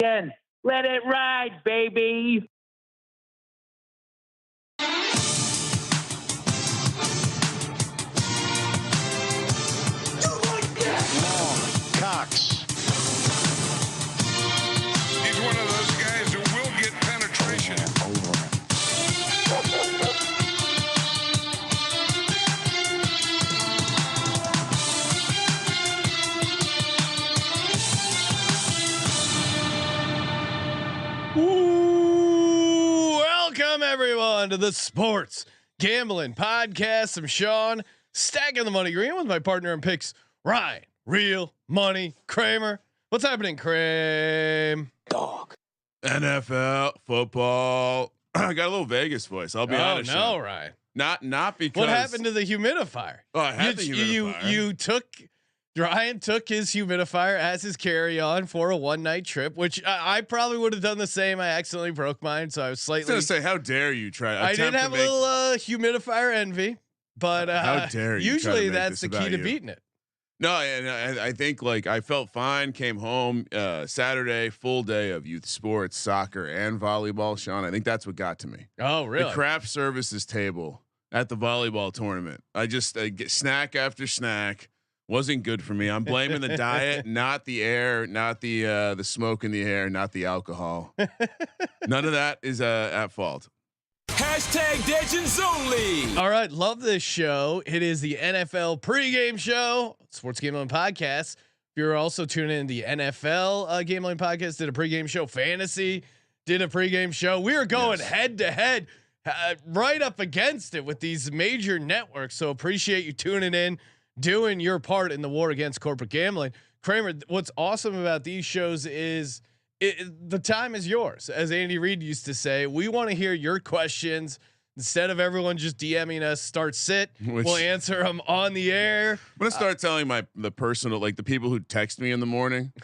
Again, let it ride, baby. Cox. He's one of those guys who will get penetration. Welcome everyone to the Sports Gambling Podcast. I'm Sean, stacking the money green with my partner in picks, Ryan, Real Money Kramer. What's happening, Kramer? Dog. NFL football. I got a little Vegas voice. I'll be honest. Oh no, Ryan. Not because. What happened to the humidifier? Oh, I had the humidifier. You took. Ryan took his humidifier as his carry-on for a one-night trip, which I probably would have done the same. I accidentally broke mine, so I was slightly. I was gonna say, how dare you try? I did have a little humidifier envy, but how dare you? Usually that's the key to beating it. No, and I think like I felt fine. Came home Saturday, full day of youth sports, soccer and volleyball. Sean, I think that's what got to me. Oh, really? The craft services table at the volleyball tournament. I just get snack after snack. Wasn't good for me. I'm blaming the diet, not the air, not the smoke in the air, not the alcohol. None of that is at fault. Hashtag Legends only. All right, love this show. It is the NFL pregame show, Sports Gambling Podcast. If you're also tuning in, the NFL Gambling Podcast did a pregame show. Fantasy did a pregame show. We are going head to head, right up against it with these major networks. So appreciate you tuning in, doing your part in the war against corporate gambling. Kramer, what's awesome about these shows is the time is yours. As Andy Reid used to say, we want to hear your questions instead of everyone just DMing us. Start sit. We'll answer them on the air. I'm gonna start telling the personal, like the people who text me in the morning.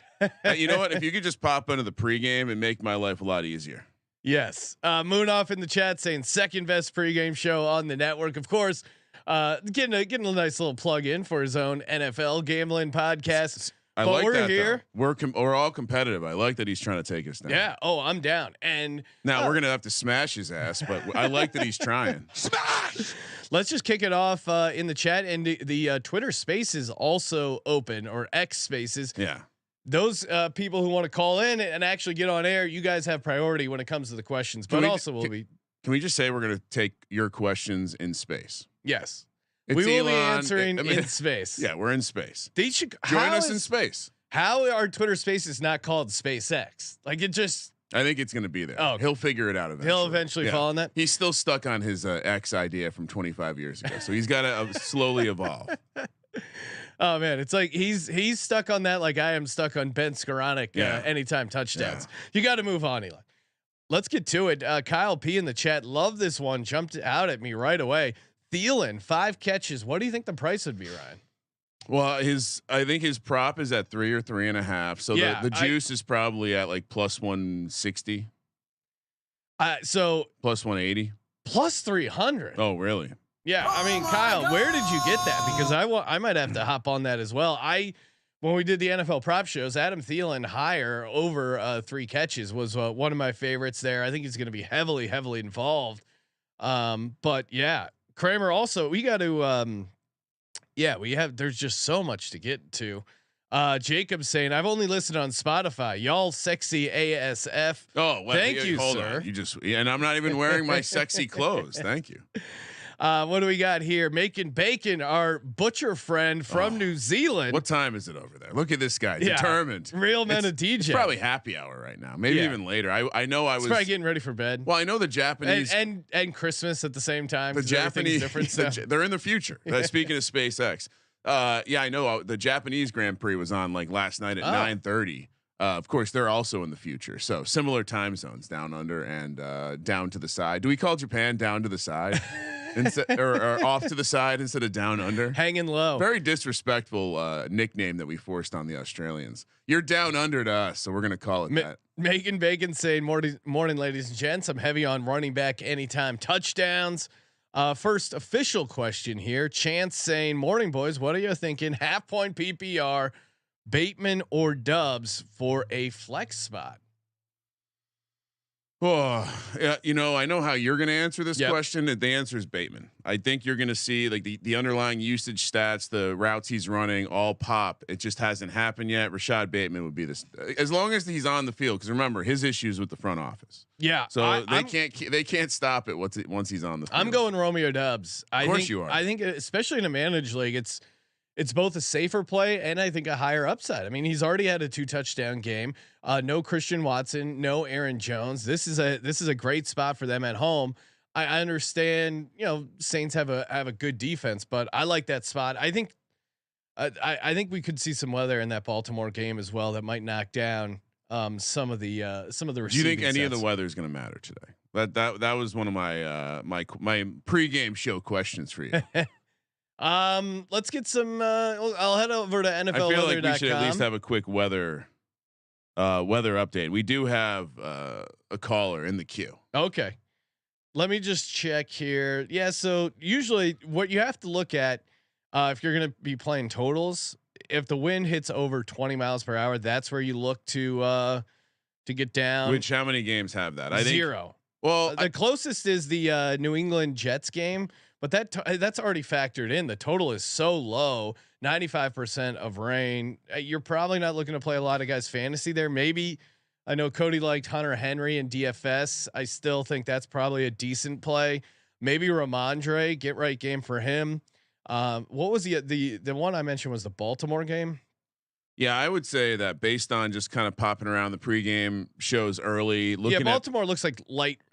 You know what? If you could just pop into the pregame and make my life a lot easier. Yes. Moon off in the chat saying second best pregame show on the network. Of course, getting a nice little plug in for his own NFL gambling podcast. I but like we're that. Here. We're all competitive. I like that he's trying to take us down. Yeah. Oh, I'm down. And now we're gonna have to smash his ass, but I like that he's trying. Smash. Let's just kick it off in the chat, and the Twitter Spaces also open, or X Spaces. Yeah. Those people who want to call in and actually get on air, you guys have priority when it comes to the questions. But Can we just say we're gonna take your questions in space? Yes. It's we will Elon, be answering in space. Yeah, we're in space. They should join us in space. How are Twitter Spaces not called SpaceX? Like it just. I think it's going to be there. Oh, he'll figure it out eventually. He'll eventually fall on that. He's still stuck on his X idea from 25 years ago, so he's got to slowly evolve. Oh man, it's like he's stuck on that. Like I am stuck on Ben Skoranek anytime touchdowns. You got to move on, Eli. Let's get to it. Kyle P in the chat, love this one. Jumped out at me right away. Thielen 5 catches. What do you think the price would be, Ryan? Well, I think his prop is at 3 or 3.5. So the juice is probably at like plus 160. So plus 180, plus 300. Oh, really? Yeah. I mean, Kyle, where did you get that? Because I might have to hop on that as well. When we did the NFL prop shows, Adam Thielen higher over 3 catches was one of my favorites there. I think he's going to be heavily involved. But yeah. Kramer also, we got to there's just so much to get to. Jacob saying, I've only listened on Spotify. Y'all sexy ASF. Oh, well, thank you, hold sir. On. And I'm not even wearing my sexy clothes. Thank you. What do we got here? Making bacon, our butcher friend from New Zealand. What time is it over there? Look at this guy, determined. Real men of DJ. It's probably happy hour right now, maybe even later. I know I was probably getting ready for bed. Well, I know the Japanese and Christmas at the same time. The Japanese they're in the future. Speaking of SpaceX, I know the Japanese Grand Prix was on like last night at 9:30. Of course, they're also in the future. So similar time zones, down under and down to the side. Do we call Japan down to the side? or off to the side instead of down under, hanging low. Very disrespectful nickname that we forced on the Australians. You're down under to us, so we're gonna call it that. Making bacon saying morning, ladies and gents. I'm heavy on running back anytime touchdowns. First official question here. Chance saying, morning boys, what are you thinking? Half point PPR, Bateman or Dubs for a flex spot? Oh, yeah. I know how you're going to answer this question. The answer is Bateman. I think you're going to see like the underlying usage stats, the routes he's running, all pop. It just hasn't happened yet. Rashad Bateman would be this as long as he's on the field. Because remember, his issues with the front office. Yeah, so they can't stop it once he's on the field. I'm going Romeo Dubs. Of course you are. I think especially in a managed league, it's both a safer play and I think a higher upside. I mean, he's already had a 2 touchdown game. No Christian Watson, no Aaron Jones. This is a great spot for them at home. I understand, Saints have a good defense, but I like that spot. I think we could see some weather in that Baltimore game as well that might knock down some of the receiving. Do you think any sets. of the weather is going to matter today? That was one of my my pregame show questions for you. Let's get some. I'll head over to NFL. I feel like we should at least have a quick weather update. We do have a caller in the queue. Okay, let me just check here. Yeah, so usually what you have to look at if you're going to be playing totals, if the wind hits over 20 miles per hour, that's where you look to get down. Which how many games have that? I think 0. Well, the closest is the New England Jets game. But that's already factored in. The total is so low, 95% of rain. You're probably not looking to play a lot of guys fantasy there. Maybe I know Cody liked Hunter Henry and DFS. I still think that's probably a decent play. Maybe Ramondre, get right game for him. What was the one I mentioned was the Baltimore game? Yeah, I would say that based on just kind of popping around the pregame shows early, looking Baltimore looks like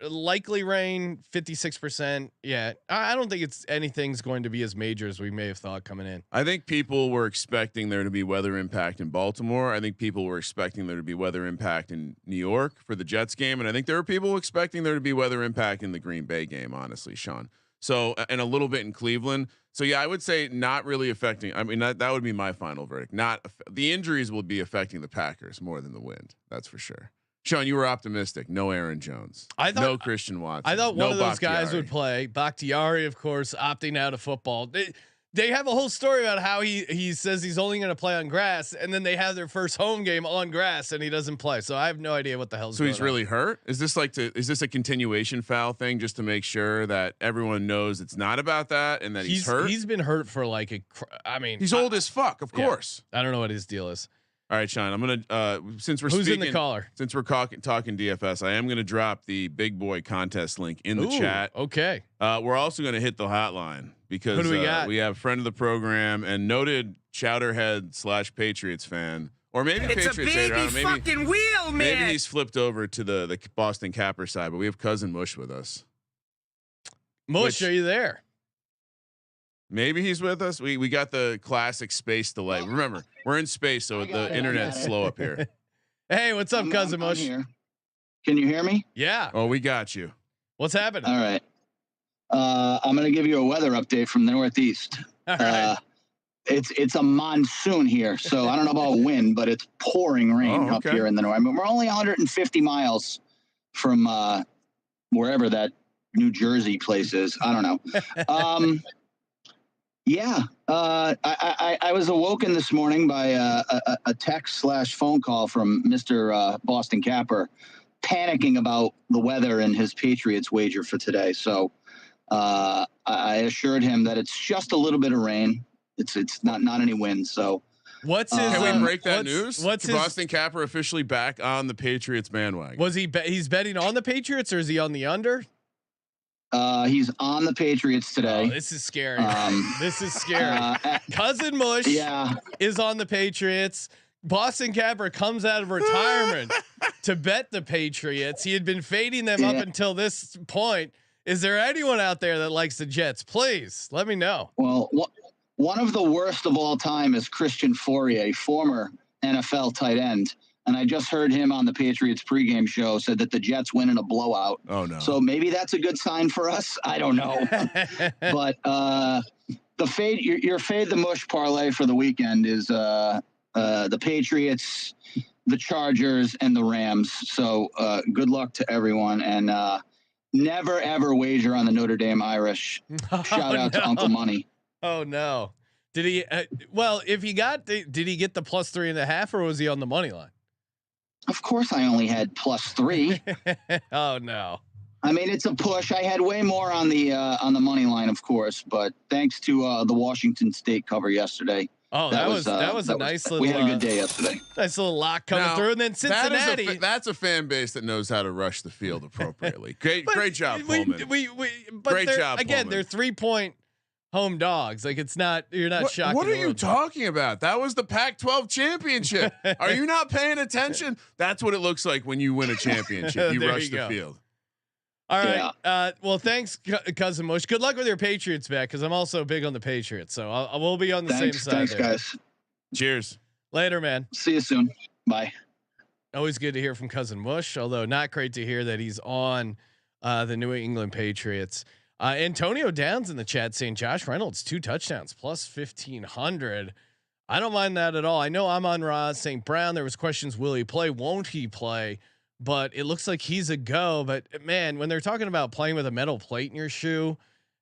likely rain, 56%. Yeah, I don't think anything's going to be as major as we may have thought coming in. I think people were expecting there to be weather impact in Baltimore. I think people were expecting there to be weather impact in New York for the Jets game, and I think there were people expecting there to be weather impact in the Green Bay game. Honestly, Sean. So and a little bit in Cleveland. So yeah, I would say not really affecting. I mean, that would be my final verdict. Not the injuries will be affecting the Packers more than the wind. That's for sure. Sean, you were optimistic. No Aaron Jones. No Christian Watson. I thought one of those guys would play. Bakhtiari, of course, opting out of football. They have a whole story about how he says he's only going to play on grass, and then they have their first home game on grass, and he doesn't play. So I have no idea what the hell's going on. So he's really hurt? Is this a continuation foul thing just to make sure that everyone knows it's not about that and that he's hurt? He's been hurt for he's old as fuck, of course. I don't know what his deal is. All right, Sean, I'm gonna who's in the caller? Since we're talking DFS, I am gonna drop the big boy contest link in the chat. Okay. We're also gonna hit the hotline because Who do we got? We have friend of the program and noted Chowderhead / Patriots fan, or maybe it's Patriots a baby hater. fucking wheel, man. Maybe he's flipped over to the Boston Capper side, but we have cousin Mush with us. Mush, are you there? Maybe he's with us. We got the classic space delay. Remember, we're in space, so the internet's slow up here. Hey, what's up, cousin Mush? Here. Can you hear me? Yeah. Oh, we got you. What's happening? All right. I'm going to give you a weather update from the Northeast. All right. It's a monsoon here, so I don't know about wind, but it's pouring rain up here in the north. I mean, we're only 150 miles from wherever that New Jersey place is. I don't know. Yeah, I was awoken this morning by a text / phone call from Mr. Boston Capper, panicking about the weather and his Patriots wager for today. So I assured him that it's just a little bit of rain. It's not any wind. So what's his? Can we break that news? What's his, Boston Capper officially back on the Patriots bandwagon? Was he? He's betting on the Patriots, or is he on the under? He's on the Patriots today. Oh, this is scary. This is scary. Cousin Mush is on the Patriots. Boston Capper comes out of retirement to bet the Patriots. He had been fading them up until this point. Is there anyone out there that likes the Jets? Please let me know. Well, one of the worst of all time is Christian Fourier, former NFL tight end. And I just heard him on the Patriots pregame show said that the Jets win in a blowout. Oh no! So maybe that's a good sign for us. I don't know. But the fade, your fade the mush parlay for the weekend is the Patriots, the Chargers, and the Rams. So good luck to everyone, and never ever wager on the Notre Dame Irish. Shout out to Uncle Money. Oh no! Did he? Well, if he got, did he get the +3.5, or was he on the money line? Of course, I only had +3. Oh no. I mean, it's a push. I had way more on the money line, of course, but thanks to the Washington State cover yesterday. Oh, that was a nice little. We had a good day yesterday. Nice little lock coming through, and then Cincinnati. That's a fan base that knows how to rush the field appropriately. Great job, Pullman. But great job. Again, Pullman. they're 3-point home dogs. Like it's not. You're not shocked. What are you talking about? That was the Pac-12 championship. Are you not paying attention? That's what it looks like when you win a championship. You rush the field. All right. Yeah. Well, thanks, cousin Mush. Good luck with your Patriots bet, because I'm also big on the Patriots. So I will be on the same side. Thanks, guys. Cheers. Later, man. See you soon. Bye. Always good to hear from cousin Mush, although not great to hear that he's on the New England Patriots. Antonio Downs in the chat saying Josh Reynolds 2 touchdowns +1500. I don't mind that at all. I know I'm on Roz St. Brown. There was questions: will he play? Won't he play? But it looks like he's a go. But man, when they're talking about playing with a metal plate in your shoe,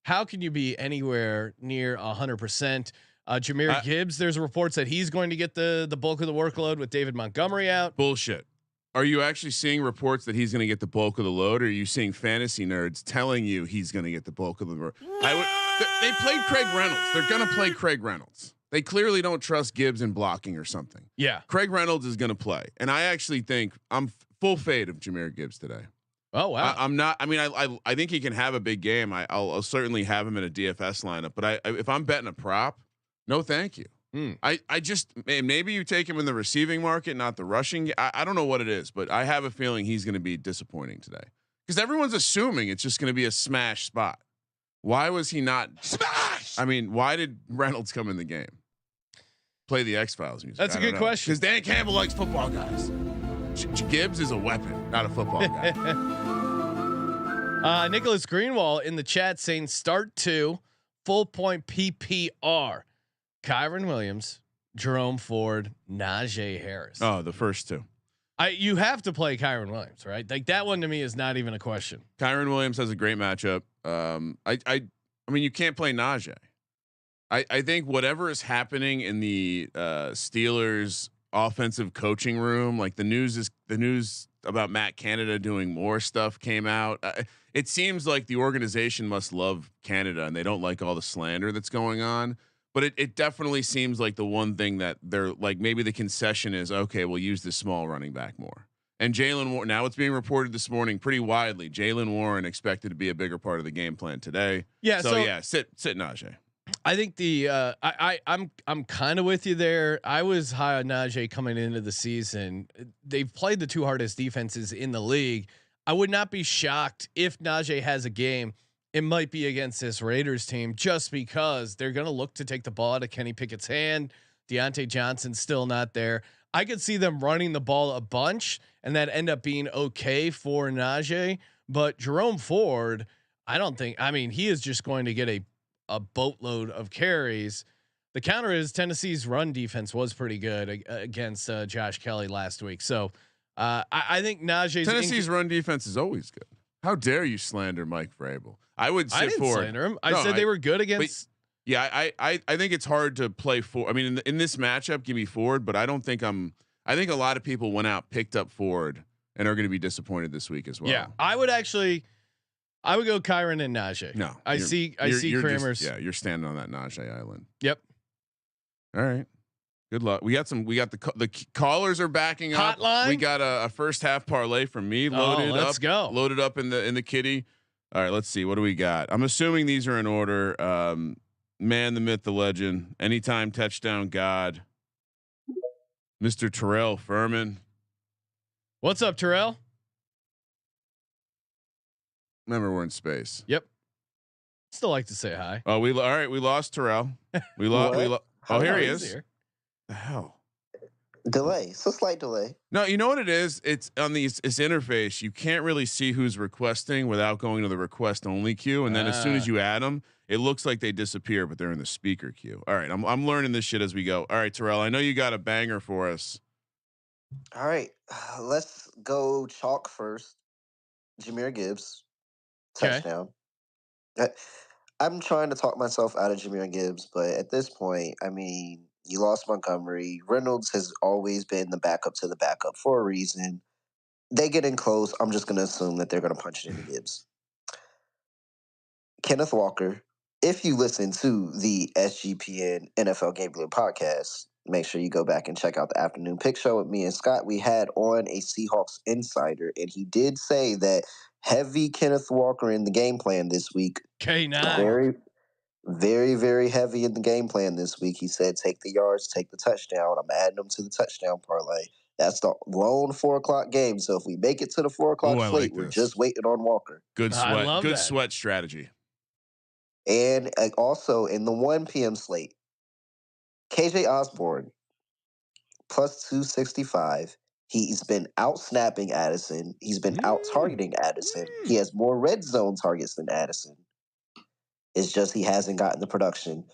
how can you be anywhere near 100%? Jahmyr Gibbs, there's reports that he's going to get the bulk of the workload with David Montgomery out. Bullshit. Are you actually seeing reports that he's going to get the bulk of the load, or are you seeing fantasy nerds telling you he's going to get the bulk of the load? They played Craig Reynolds. They're going to play Craig Reynolds. They clearly don't trust Gibbs in blocking or something. Yeah. Craig Reynolds is going to play. And I actually think I'm full fade of Jahmyr Gibbs today. Oh, wow. I'm not. I mean, I think he can have a big game. I'll certainly have him in a DFS lineup. But if I'm betting a prop, no, thank you. I just, maybe you take him in the receiving market, not the rushing. I don't know what it is, but I have a feeling he's going to be disappointing today, because everyone's assuming it's just going to be a smash spot. Why was he not smash? I mean, why did Reynolds come in the game? Play the X-Files music. That's a good question. Because Dan Campbell likes football guys. Gibbs is a weapon, not a football guy. Nicholas Greenwald in the chat saying start 2 full point PPR. Kyron Williams, Jerome Ford, Najee Harris. Oh, the first 2. You have to play Kyron Williams, right? Like that one to me is not even a question. Kyron Williams has a great matchup. I mean, you can't play Najee. I think whatever is happening in the Steelers offensive coaching room, like the news about Matt Canada doing more stuff came out. It seems like the organization must love Canada and they don't like all the slander that's going on. But it definitely seems like the one thing that they're like, maybe the concession is, okay, we'll use this small running back more. And Jaylen Warren, now it's being reported this morning pretty widely, Jaylen Warren expected to be a bigger part of the game plan today. Yeah. So yeah, sit Najee. I think I'm kind of with you there. I was high on Najee coming into the season. They've played the 2 hardest defenses in the league. I would not be shocked if Najee has a game. It might be against this Raiders team, just because they're going to look to take the ball out of Kenny Pickett's hand. Deontay Johnson's still not there. I could see them running the ball a bunch and that end up being okay for Najee, but Jerome Ford, I don't think, I mean, he is just going to get a boatload of carries. The counter is Tennessee's run defense was pretty good against Josh Kelly last week. So I think Tennessee's run defense is always good. How dare you slander Mike Vrabel? I would I didn't slander him. I said they were good against. Yeah, I think it's hard to play Ford. I mean, in this matchup, give me Ford, but I don't think I think a lot of people went out, picked up Ford, and are going to be disappointed this week as well. Yeah, I would go Kyron and Najee. No, I see Kramer's. You're standing on that Najee island. Yep. All right. Good luck. We got the callers are backing up. Hotline. We got a first half parlay from me loaded let's up. Go. Loaded up in the kitty. All right, let's see. What do we got? I'm assuming these are in order. Man, the myth, the legend, anytime touchdown God, Mr. Terrell Furman. What's up, Terrell? Remember, we're in space. Yep. Still like to say hi. Oh, all right. We lost Terrell. We lost. Oh, here he is. Here. The hell. Delay. It's a slight delay. No, you know what it is? It's on this interface. You can't really see who's requesting without going to the request only queue. And then as soon as you add them, it looks like they disappear, but they're in the speaker queue. All right. I'm learning this shit as we go. All right, Terrell, I know you got a banger for us. All right. Let's go chalk first. Jahmyr Gibbs. Touchdown. I'm trying to talk myself out of Jahmyr Gibbs, but at this point, I mean, You lost Montgomery. Reynolds has always been the backup to the backup for a reason. They get in close. I'm just going to assume that they're going to punch it into Gibbs. Kenneth Walker, if you listen to the SGPN NFL Gambling podcast, make sure you go back and check out the afternoon pick show with me and Scott. We had on a Seahawks insider, and he did say that heavy Kenneth Walker in the game plan this week. K9. Very, very, very heavy in the game plan this week. He said, take the yards, take the touchdown. I'm adding them to the touchdown parlay. That's the lone 4 o'clock game. So if we make it to the 4 o'clock slate, we're just waiting on Walker. Good sweat. Good sweat strategy. And also in the 1 p.m. slate, KJ Osborne plus 265. He's been out snapping Addison. He's been out targeting Addison. He has more red zone targets than Addison. It's just he hasn't gotten the production.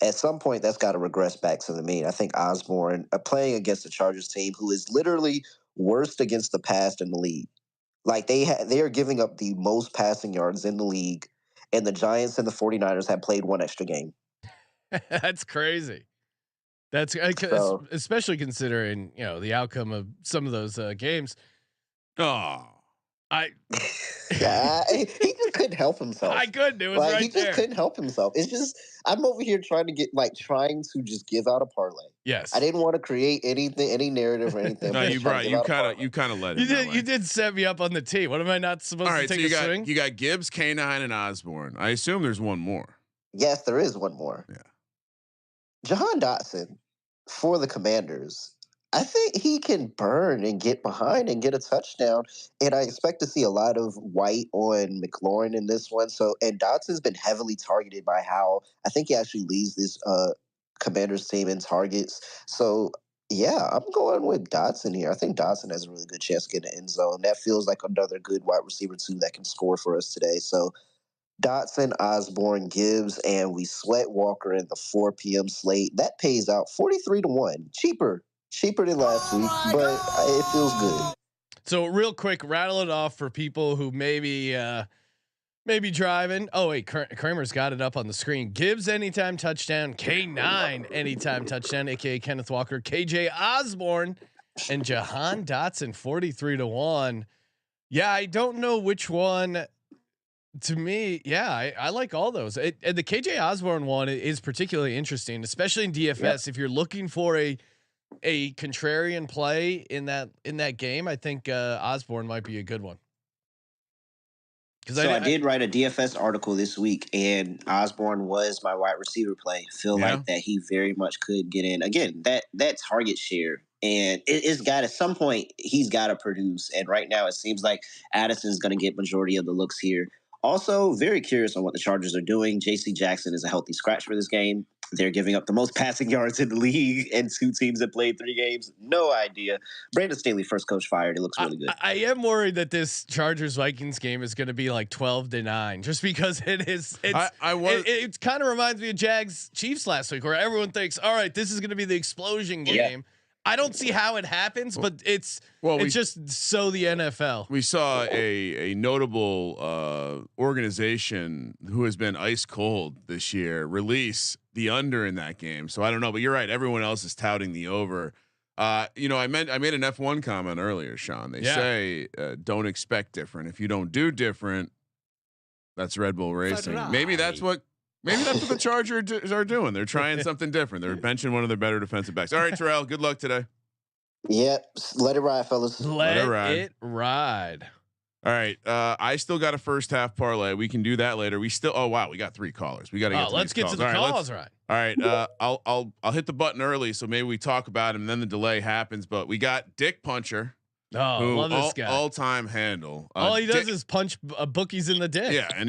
At some point, that's got to regress back to the mean. I think Osborne playing against the Chargers team, who is literally worst against the pass in the league. Like they are giving up the most passing yards in the league, and the Giants and the 49ers have played one extra game. That's crazy. That's especially considering the outcome of some of those games. Yeah, he just couldn't help himself. I couldn't. It was right he just couldn't help himself. It's just I'm over here trying to just give out a parlay. Yes, I didn't want to create anything, any narrative or anything. No, you kind of let it. You did set me up on the tee. What am I not supposed to take a swing? You got Gibbs, K9, and Osborne. I assume there's one more. Yes, there is one more. Yeah, Jahan Dotson for the Commanders. I think he can burn and get behind and get a touchdown. And I expect to see a lot of White on McLaurin in this one. And Dotson's been heavily targeted by Howell. I think he actually leads this Commanders team in targets. So, yeah, I'm going with Dotson here. I think Dotson has a really good chance to get in the end zone. That feels like another good wide receiver, too, that can score for us today. So, Dotson, Osborne, Gibbs, and we sweat Walker in the 4 p.m. slate. That pays out 43-1. Cheaper than last week, but it feels good. So real quick, rattle it off for people who maybe driving. Oh wait, Kramer's got it up on the screen. Gibbs anytime touchdown, K9 anytime touchdown, aka Kenneth Walker, KJ Osborne, and Jahan Dotson 43-1. Yeah, I don't know which one. To me, yeah, I like all those. And the KJ Osborne one is particularly interesting, especially in DFS. Yep. If you're looking for a contrarian play in that game, I think Osborne might be a good one. I did write a DFS article this week, and Osborne was my wide receiver play. Feel like that he very much could get in. Again, that target share, and it's got at some point he's got to produce. And right now it seems like Addison's going to get majority of the looks here. Also, very curious on what the Chargers are doing. J.C. Jackson is a healthy scratch for this game. They're giving up the most passing yards in the league, and 2 teams that played 3 games. No idea. Brandon Staley, first coach fired. It looks really good. I am worried that this Chargers Vikings game is going to be like 12-9, just because it is. It kind of reminds me of Jags Chiefs last week, where everyone thinks, all right, this is going to be the explosion game. Yeah. I don't see how it happens, but it's just so the NFL. We saw a notable organization who has been ice cold this year release the under in that game. So I don't know, but you're right. Everyone else is touting the over. I made an F1 comment earlier, Sean. They say don't expect different. If you don't do different, that's Red Bull Racing. Maybe that's what the Chargers are doing. They're trying something different. They're benching one of their better defensive backs. All right, Terrell, good luck today. Yep. Let it ride, fellas. Let it ride. All right. I still got a first half parlay. We can do that later. We got 3 callers. We got to get let's get to the calls. Right. All right. I'll hit the button early, so maybe we talk about him and then the delay happens, but we got Dick Puncher. Oh, love this guy. All-time handle. All he does is punch bookies in the dick. Yeah, and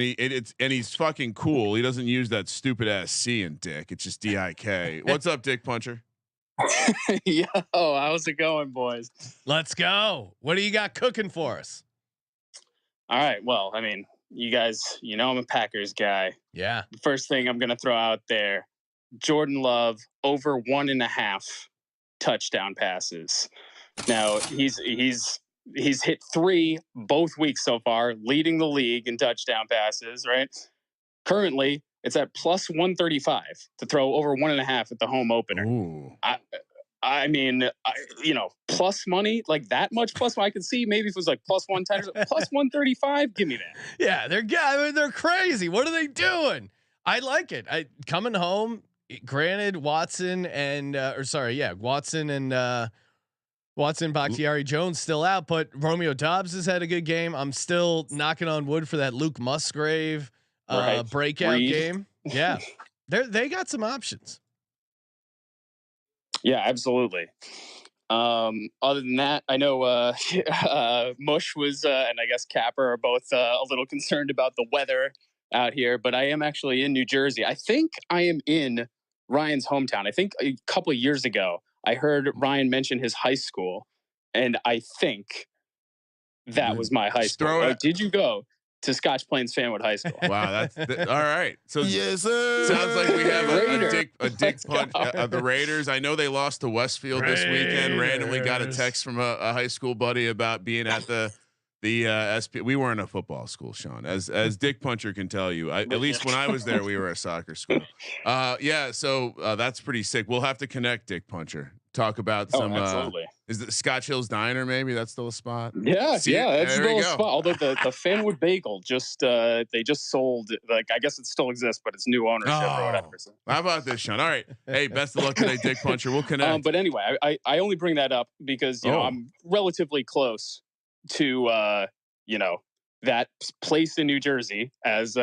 he's fucking cool. He doesn't use that stupid ass C in dick. It's just DIK. What's up, Dick Puncher? Yo, how's it going, boys? Let's go. What do you got cooking for us? All right. Well, I mean, you guys, I'm a Packers guy. Yeah. The first thing I'm gonna throw out there: Jordan Love over 1.5 touchdown passes. Now he's hit 3 both weeks so far, leading the league in touchdown passes. Right. Currently, It's at plus 135 to throw over 1.5 at the home opener. Ooh. I mean, plus money, like that much plus money. I could see maybe if it was like plus 110 or plus 135. Give me that. Yeah, they're crazy. What are they doing? I like it. Coming home. Granted, Watson and Bakhtiari Jones still out, but Romeo Dobbs has had a good game. I'm still knocking on wood for that Luke Musgrave breakout game. Yeah, they got some options. Yeah, absolutely. Other than that, I know Mush was and I guess Capper are both a little concerned about the weather out here, but I am actually in New Jersey. I think I am in Ryan's hometown. I think a couple of years ago I heard Ryan mention his high school, and I think that was my high school. Did you go to Scotch Plains Fanwood High School? Wow, all right. So yes, sir. Sounds like we have a dick punch. The Raiders. I know they lost to Westfield this weekend. Randomly got a text from a high school buddy about being at the SP. We weren't a football school, Sean, as Dick Puncher can tell you. At least when I was there, we were a soccer school. Yeah. So that's pretty sick. We'll have to connect, Dick Puncher. Talk about some. Absolutely. Is it Scotch Hills Diner? Maybe that's still a spot. Yeah, that's still a spot. Although the Fanwood Bagel they just sold. Like, I guess it still exists, but it's new ownership or whatever. So. How about this, Sean? All right. Hey, best of luck today, Dick Puncher. We'll connect. But anyway, I only bring that up because you know I'm relatively close to that place in New Jersey as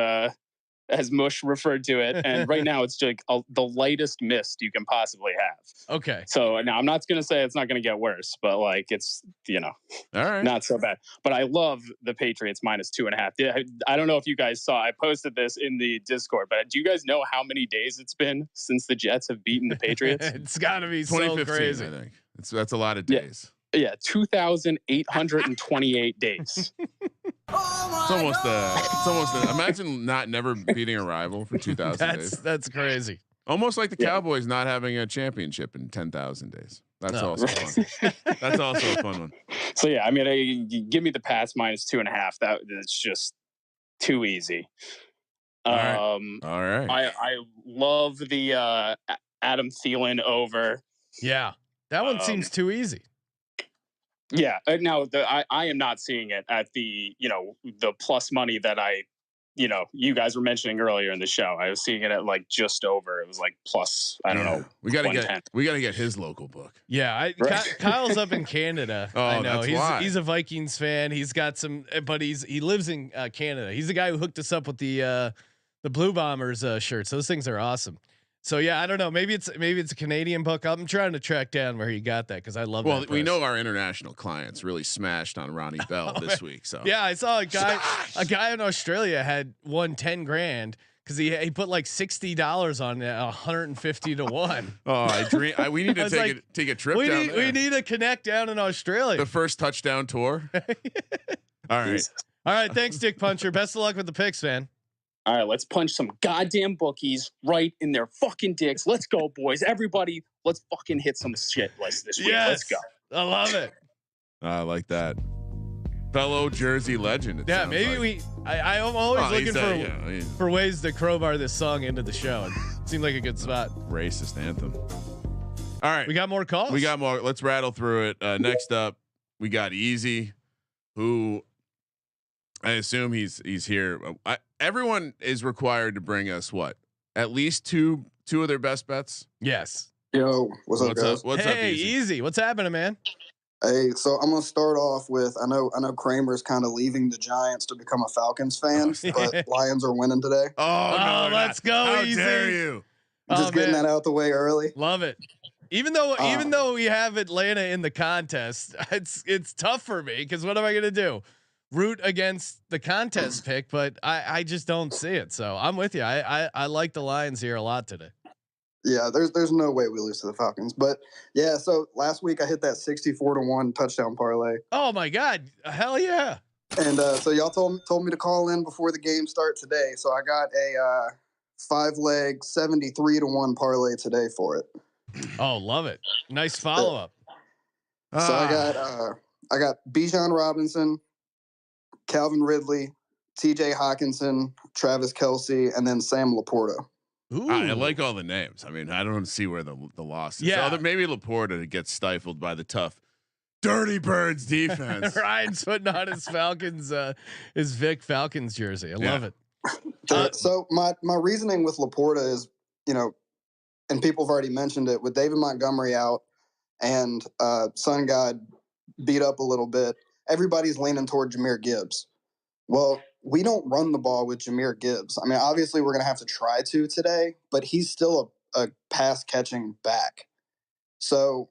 Mush referred to it, and right now it's like the lightest mist you can possibly have. Okay. So now I'm not going to say it's not going to get worse, but like it's all right, not so bad. But I love the Patriots minus 2.5. I don't know if you guys saw. I posted this in the Discord, but do you guys know how many days it's been since the Jets have beaten the Patriots? It's got to be 2015, so crazy. I think that's a lot of days. Yeah, 2,828 days. It's almost. Imagine never beating a rival for 2,000 days. That's crazy. Almost like the Cowboys not having a championship in 10,000 days. That's also fun. That's also a fun one. So yeah, I mean, give me the Pats minus 2.5. That's just too easy. All right. I love the Adam Thielen over. Yeah, that one seems too easy. Yeah. Now I am not seeing it at the plus money that you guys were mentioning earlier in the show. I was seeing it at like just over. It was like plus, I don't know. We got to get his local book. Yeah. Kyle's up in Canada. I know he's a Vikings fan. He's got some, but he lives in Canada. He's the guy who hooked us up with the Blue Bombers shirts. Those things are awesome. So yeah, I don't know. Maybe it's a Canadian book. I'm trying to track down where he got that because I love. Well, we know our international clients really smashed on Ronnie Bell this week. So yeah, I saw a guy in Australia had won 10 grand because he put like $60 on 150 to 1. Oh, we need to take a trip. We need to connect down in Australia. The first touchdown tour. All right. Thanks, Dick Puncher. Best of luck with the picks, man. All right, let's punch some goddamn bookies right in their fucking dicks. Let's go, boys. Everybody, let's fucking hit some shit this week. Yes, let's go. I love it. I like that. Fellow Jersey legend. Yeah, maybe like. I'm always looking for ways to crowbar this song into the show. It seemed like a good spot. Racist anthem. All right. We got more calls. We got more. Let's rattle through it. Next up, we got Easy, who I assume he's here. Everyone is required to bring us at least two of their best bets. Yes. Yo, what's up, guys? What's up, Easy? What's happening, man? Hey, so I'm gonna start off with I know Kramer's kind of leaving the Giants to become a Falcons fan, but Lions are winning today. Oh, no, let's go, How Easy. Dare you? Just getting that out the way early. Love it. Even though we have Atlanta in the contest, it's tough for me because what am I gonna do? Root against the contest pick, but I just don't see it. So I'm with you. I like the Lions here a lot today. Yeah, there's no way we lose to the Falcons. But yeah, so last week I hit that 64-1 touchdown parlay. Oh my God. Hell yeah. And so y'all told me to call in before the game start today. So I got a 5-leg 73-1 parlay today for it. Oh, love it. Nice follow up. So I got Bijan Robinson, Calvin Ridley, TJ Hawkinson, Travis Kelce, and then Sam Laporta. I like all the names. I mean, I don't see where the loss is. Yeah. Maybe Laporta gets stifled by the tough Dirty Birds defense. Ryan's putting on his Vic Falcons jersey. I love it. So my reasoning with Laporta is, and people have already mentioned it, with David Montgomery out and Sun God beat up a little bit, everybody's leaning toward Jahmyr Gibbs. Well, we don't run the ball with Jahmyr Gibbs. I mean, obviously we're going to have to try to today, but he's still a pass catching back. So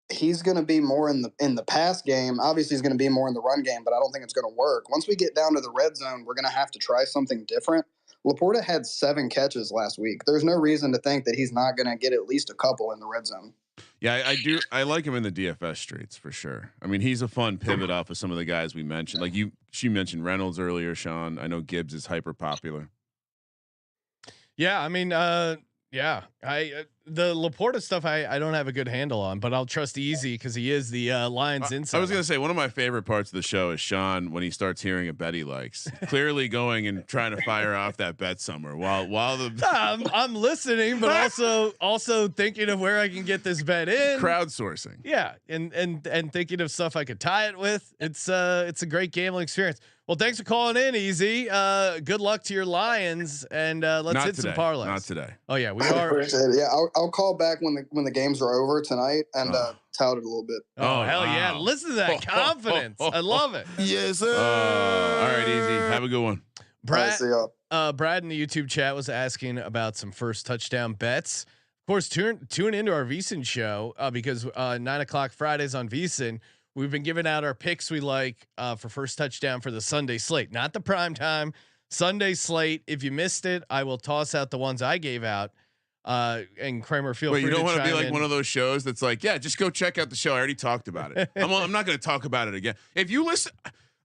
he's going to be more in the pass game. Obviously he's going to be more in the run game, but I don't think it's going to work. Once we get down to the red zone, we're going to have to try something different. Laporta had 7 catches last week. There's no reason to think that he's not going to get at least a couple in the red zone. Yeah, I do. I like him in the DFS streets for sure. I mean, he's a fun pivot off of some of the guys we mentioned. Like she mentioned Reynolds earlier, Sean. I know Gibbs is hyper popular. Yeah, I mean, the Laporta stuff I don't have a good handle on, but I'll trust Easy because he is the Lions inside. I was gonna say one of my favorite parts of the show is Sean when he starts hearing a bet he likes, clearly going and trying to fire off that bet somewhere while the I'm listening, but also thinking of where I can get this bet in. Crowdsourcing. Yeah, and thinking of stuff I could tie it with. It's a great gambling experience. Well, thanks for calling in, Easy. Good luck to your Lions, and let's hit some parlays. Not today. Oh yeah, we are. Appreciate it. Yeah, I'll call back when the games are over tonight and tout it a little bit. Oh hell wow. Yeah! Listen to that confidence. I love it. Yes, sir. All right, Easy. Have a good one. Brad. Right, Brad in the YouTube chat was asking about some first touchdown bets. Of course, tune into our VSiN show because 9:00 Fridays on VSiN. We've been giving out our picks we like for first touchdown for the Sunday slate, not the prime time Sunday slate. If you missed it, I will toss out the ones I gave out. And Kramer, feel free. You don't want to be like in. one of those shows that's like, yeah, just go check out the show. I already talked about it. I'm not going to talk about it again. If you listen,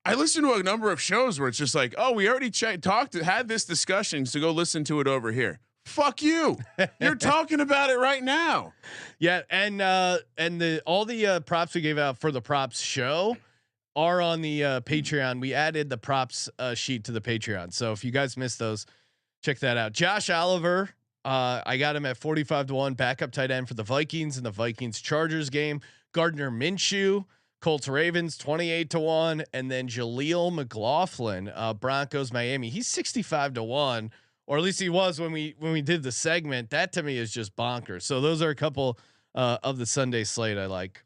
I listen to a number of shows where it's just like, oh, we already had this discussion, so go listen to it over here. Fuck you. You're talking about it right now. Yeah, and all the props we gave out for the props show are on the Patreon. We added the props sheet to the Patreon. So if you guys missed those, check that out. Josh Oliver, I got him at 45-1 backup tight end for the Vikings in the Vikings Chargers game. Gardner Minshew, Colts Ravens 28-1, and then Jaleel McLaughlin, Broncos Miami. He's 65-1. Or at least he was when we did the segment. That to me is just bonkers. So those are a couple of the Sunday slate I like.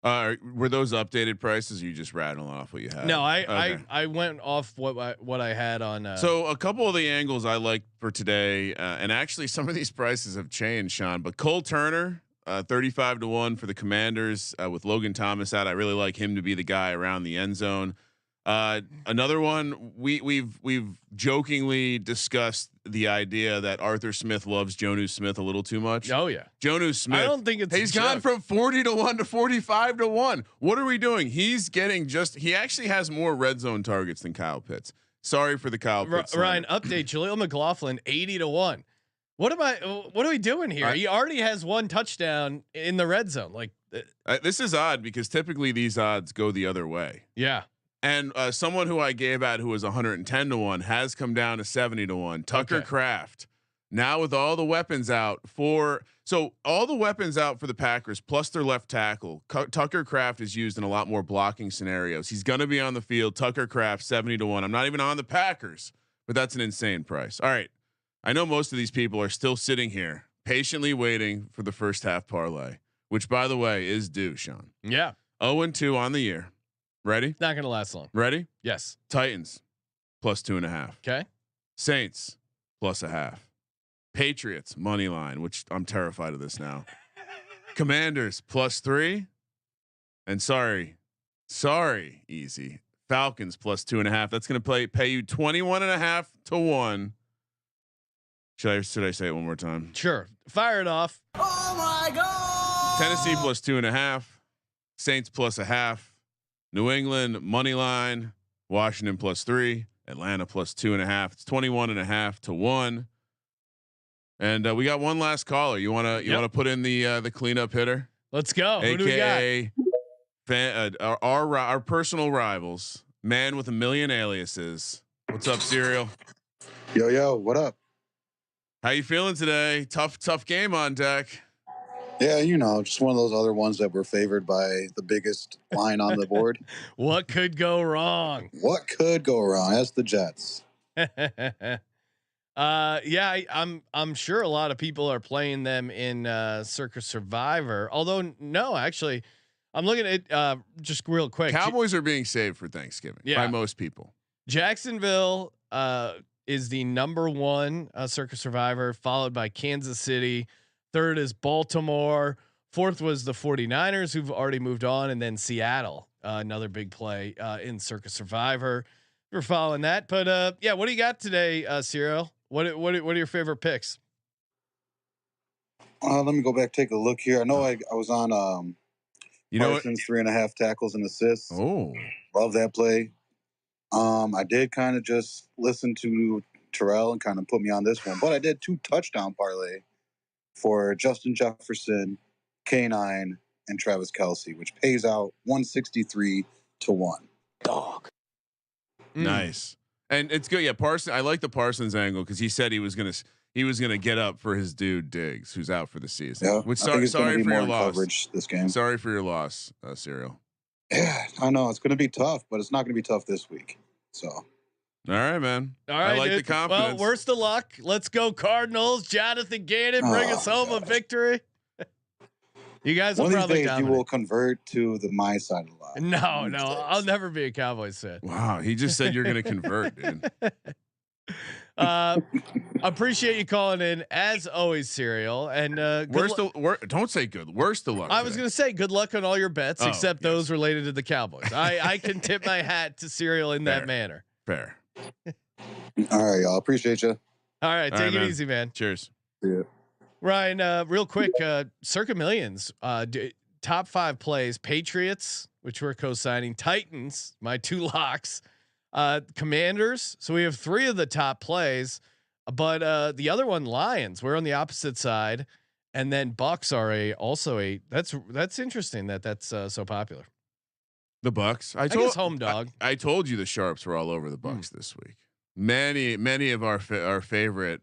Were those updated prices? Or you just rattling off what you had? No, I went off what I had on. So a couple of the angles I like for today, and actually some of these prices have changed, Sean. But Cole Turner, 35-1 for the Commanders with Logan Thomas out. I really like him to be the guy around the end zone. Another one we've jokingly discussed the idea that Arthur Smith loves Jonnu Smith a little too much. Oh yeah, Jonnu Smith. I don't think he's gone from 40-1 to 45-1. What are we doing? He's getting he actually has more red zone targets than Kyle Pitts. Sorry for the Kyle Pitts. Ryan, update Jaleel McLaughlin 80-1. What are we doing here? He already has 1 touchdown in the red zone. Like this is odd because typically these odds go the other way. Yeah. And someone who I gave out who was 110-1 has come down to 70-1. Tucker Kraft. Now with all the weapons out for the Packers plus their left tackle, Tucker Kraft is used in a lot more blocking scenarios. He's going to be on the field. Tucker Kraft 70-1. I'm not even on the Packers, but that's an insane price. All right. I know most of these people are still sitting here patiently waiting for the first half parlay, which by the way is due, Sean. Yeah. 0-2 on the year. Ready? Not gonna last long. Ready? Yes. Titans plus 2.5. Okay. Saints plus 0.5. Patriots money line, which I'm terrified of this now. Commanders plus 3. And sorry, Easy. Falcons plus 2.5. That's gonna pay you 21.5 to 1. Should I say it one more time? Sure. Fire it off. Oh my God! Tennessee plus 2.5. Saints plus 0.5. New England money line, Washington plus 3, Atlanta plus 2.5. It's 21.5 to 1. And we got one last caller. You want to put in the cleanup hitter? Let's go. AKA who do we got? our personal rivals, man with a million aliases. What's up, Serial? Yo, what up? How you feeling today? Tough game on deck. Yeah, just one of those other ones that were favored by the biggest line on the board. What could go wrong? What could go wrong? That's the Jets. I'm sure a lot of people are playing them in Circus Survivor. Although no, actually, I'm looking at just real quick. Cowboys are being saved for Thanksgiving by most people. Jacksonville is the number one Circus Survivor, followed by Kansas City. Third is Baltimore. Fourth was the 49ers, who've already moved on, and then Seattle, another big play in Circus Survivor. We're following that, but what do you got today, Cyril? What are your favorite picks? Let me go back, take a look here. I know I was on Parsons 3.5 tackles and assists. Oh, love that play. I did kind of just listen to Terrell and kind of put me on this one, but I did 2 touchdown parlay for Justin Jefferson, K9, and Travis Kelce, which pays out 163 to 1. Dog. Nice. And it's good. Yeah. Parsons. I like the Parsons angle, cause he said he was going to get up for his dude Diggs, who's out for the season. Yeah, which sorry for your loss. Coverage this game. Sorry for your loss, Serial. Yeah, I know it's going to be tough, but it's not going to be tough this week. So. All right, man. All right, I like dude. the confidence. Well, worst of luck. Let's go Cardinals. Jonathan Gannon, bring us home a victory. You guys will probably dominate. You will convert to my side of the line. No, I'll never be a Cowboys fan. Wow, he just said you're going to convert, dude. Appreciate you calling in as always, Serial. And don't say good. Worst of luck. I was going to say good luck on all your bets, except those related to the Cowboys. I can tip my hat to Serial in that manner. Fair. All right, y'all. Appreciate you. All right, take it easy, man. Cheers. Yeah. Ryan, real quick, Circa Millions, top 5 plays: Patriots, which we're co-signing; Titans, my 2 locks; Commanders. So we have 3 of the top plays, but the other one, Lions. We're on the opposite side, and then Bucks are also a. That's interesting that's so popular. The Bucks. I guess home dog. I told you the sharps were all over the Bucks this week. Many of our favorite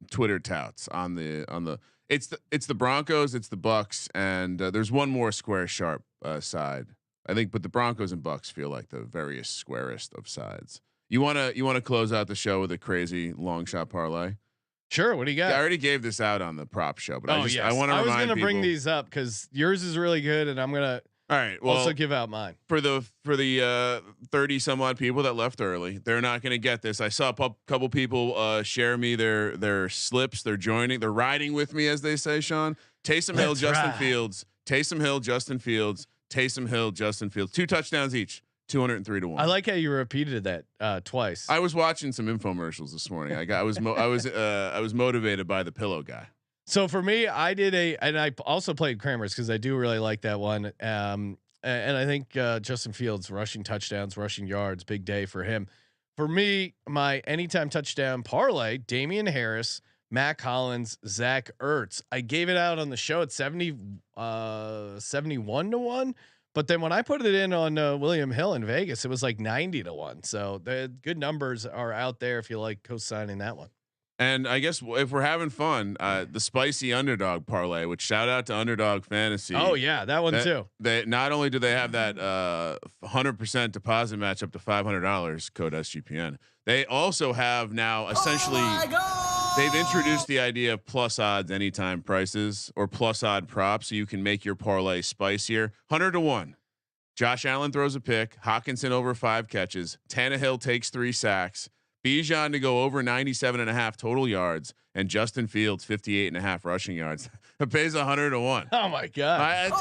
Twitter touts on the it's the Broncos, it's the Bucks, and there's one more square sharp side, I think, but the Broncos and Bucks feel like the very squarest of sides. You wanna close out the show with a crazy long shot parlay? Sure. What do you got? I already gave this out on the prop show, but I want to. I was going to bring these up because yours is really good, and I'm gonna. All right. Well, also give out mine for the 30 some odd people that left early. They're not going to get this. I saw a couple people share me their slips. They're joining. They're riding with me, as they say. Sean, Taysom Hill, Justin Fields. Taysom Hill, Justin Fields. Taysom Hill, Justin Fields. 2 touchdowns each. 203 to 1. I like how you repeated that twice. I was watching some infomercials this morning. I was motivated by the pillow guy. So for me, and I also played Kramer's because I do really like that one. And I think Justin Fields rushing touchdowns, rushing yards, big day for him. For me, my anytime touchdown parlay: Damian Harris, Mac Hollins, Zach Ertz. I gave it out on the show at 71 to 1. But then when I put it in on William Hill in Vegas, it was like 90 to 1. So the good numbers are out there if you like co-signing that one. And I guess if we're having fun, the spicy underdog parlay, which shout out to Underdog Fantasy. Oh yeah, that one too. They not only do they have that 100% deposit match up to $500 code SGPN, they also have now essentially they've introduced the idea of plus odds anytime prices or plus odd props, so you can make your parlay spicier. 100 to 1. Josh Allen throws a pick. Hawkinson over 5 catches. Tannehill takes 3 sacks. Bijan to go over 97.5 total yards, and Justin Fields 58.5 rushing yards. It pays 100 to 1. Oh my god!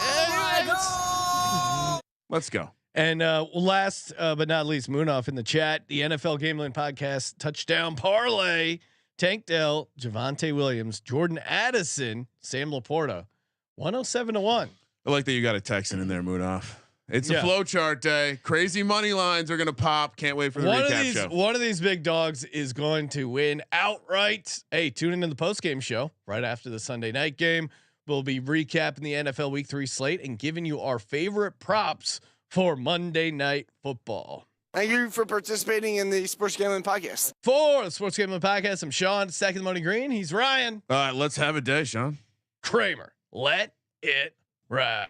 Let's go. And last but not least, Moonoff in the chat. The NFL Gambling Podcast touchdown parlay: Tank Dell, Javonte Williams, Jordan Addison, Sam Laporta, 107 to 1. I like that you got a Texan in there, Moonoff. It's a flow chart day. Crazy money lines are going to pop. Can't wait for the recap show. One of these big dogs is going to win outright. Hey, tune into the postgame show right after the Sunday night game. We'll be recapping the NFL Week 3 slate and giving you our favorite props for Monday Night Football. Thank you for participating in the Sports Gambling Podcast. For the Sports Gambling Podcast, I'm Sean, second money green. He's Ryan. Let's have a day, Sean. Kramer. Let it ride.